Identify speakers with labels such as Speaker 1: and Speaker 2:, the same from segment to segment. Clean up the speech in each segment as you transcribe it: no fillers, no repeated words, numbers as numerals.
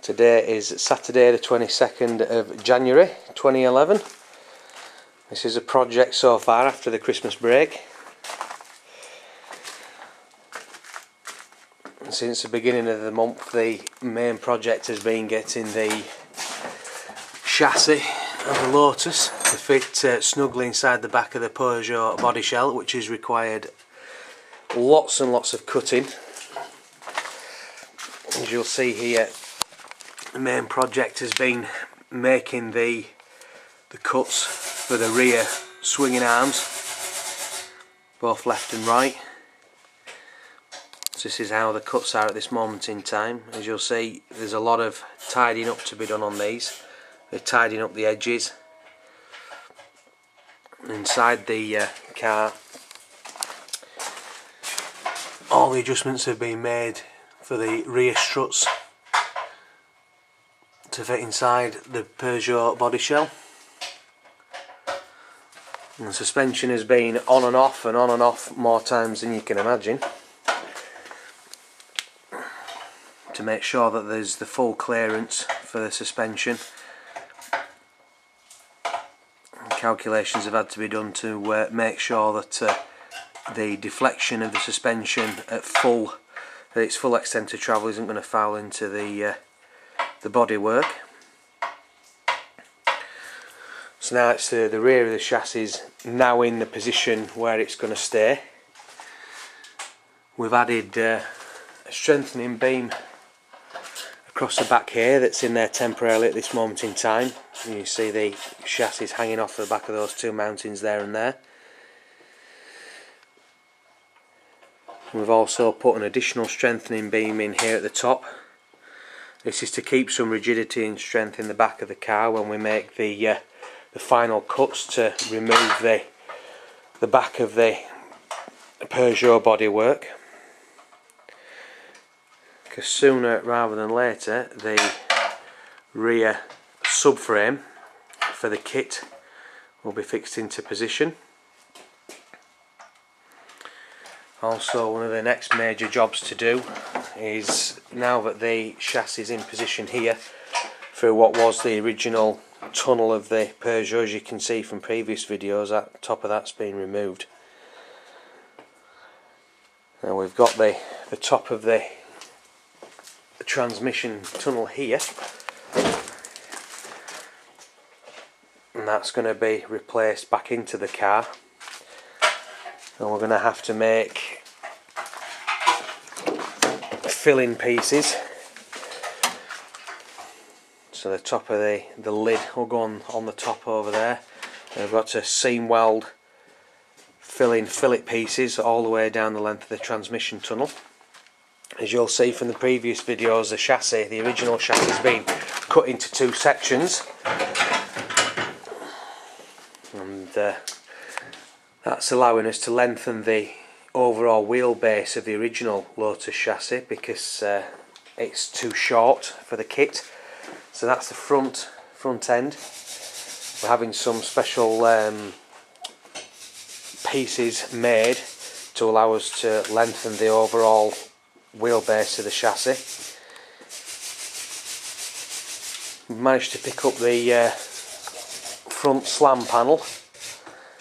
Speaker 1: Today is Saturday the 22nd of January 2011. This is a project so far after the Christmas break. Since the beginning of the month the main project has been getting the chassis of the Lotus to fit snugly inside the back of the Peugeot body shell, which has required lots and lots of cutting. As you'll see here, the main project has been making the cuts for the rear swinging arms, both left and right. So this is how the cuts are at this moment in time. As you'll see, there's a lot of tidying up to be done on these. They're tidying up the edges. Inside the car, all the adjustments have been made for the rear struts to fit inside the Peugeot body shell. And the suspension has been on and off and on and off more times than you can imagine, to make sure that there's the full clearance for the suspension. Calculations have had to be done to make sure that the deflection of the suspension at its full extent of travel isn't going to foul into the bodywork. So now it's the rear of the chassis now in the position where it's going to stay. We've added a strengthening beam across the back here that's in there temporarily at this moment in time. You can see the chassis hanging off the back of those two mountings there and there. We've also put an additional strengthening beam in here at the top. This is to keep some rigidity and strength in the back of the car when we make the final cuts to remove the back of the Peugeot bodywork. Because sooner rather than later the rear subframe for the kit will be fixed into position. Also, one of the next major jobs to do is, now that the chassis is in position here through what was the original tunnel of the Peugeot, as you can see from previous videos, that top of that's been removed. Now we've got the top of the transmission tunnel here, and that's going to be replaced back into the car. And we're going to have to make filling pieces. So the top of the lid will go on the top over there. And we've got to seam weld fillet pieces all the way down the length of the transmission tunnel. As you'll see from the previous videos, the original chassis has been cut into two sections, and that's allowing us to lengthen the overall wheelbase of the original Lotus chassis, because it's too short for the kit. So that's the front end. We're having some special pieces made to allow us to lengthen the overall wheelbase of the chassis. We've managed to pick up the front slam panel,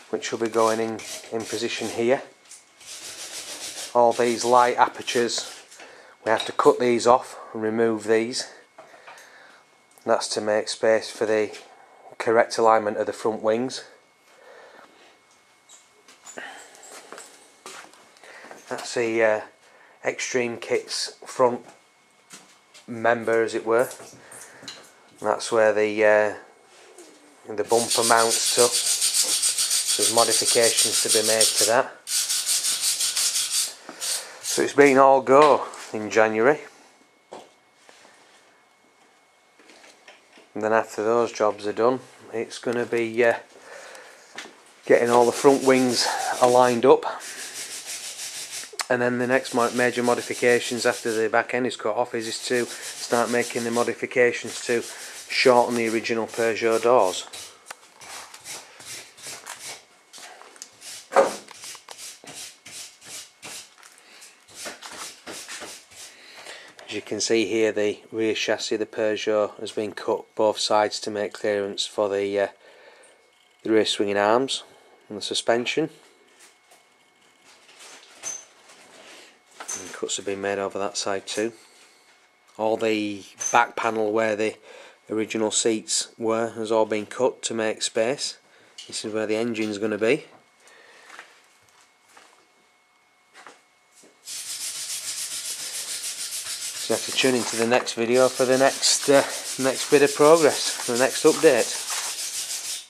Speaker 1: which will be going in position here. All these light apertures, we have to cut these off and remove these. That's to make space for the correct alignment of the front wings. That's the Extreme Kit's front member, as it were. And that's where the bumper mounts to. There's modifications to be made to that. So it's been all go in January. And then after those jobs are done, it's going to be getting all the front wings aligned up. And then the next major modifications after the back end is cut off is to start making the modifications to shorten the original Peugeot doors. As you can see here, the rear chassis of the Peugeot has been cut both sides to make clearance for the rear swinging arms and the suspension. And cuts have been made over that side too. All the back panel where the original seats were has all been cut to make space. This is where the engine's going to be. So you have to tune into the next video for the next bit of progress, the next update.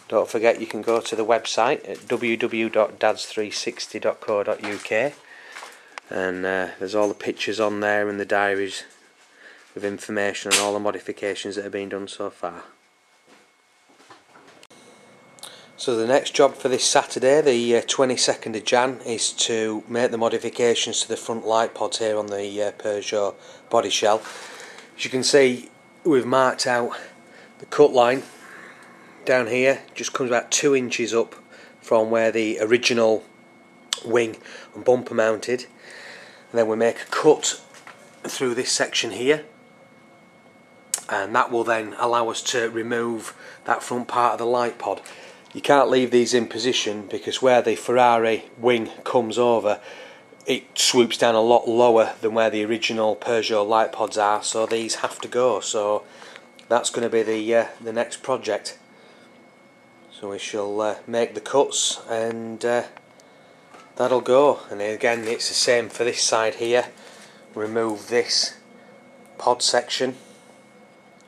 Speaker 1: Don't forget you can go to the website at www.dads360.co.uk, and there's all the pictures on there and the diaries with information on all the modifications that have been done so far. So the next job for this Saturday, the 22nd of Jan, is to make the modifications to the front light pods here on the Peugeot body shell. As you can see, we've marked out the cut line down here. Just comes about 2 inches up from where the original wing and bumper mounted, and then we make a cut through this section here, and that will then allow us to remove that front part of the light pod. You can't leave these in position because where the Ferrari wing comes over, it swoops down a lot lower than where the original Peugeot light pods are, so these have to go. So that's going to be the next project. So we shall make the cuts, and that'll go. And again, it's the same for this side here. Remove this pod section,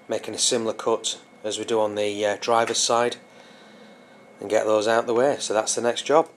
Speaker 1: making a similar cut as we do on the driver's side, and get those out of the way. So that's the next job.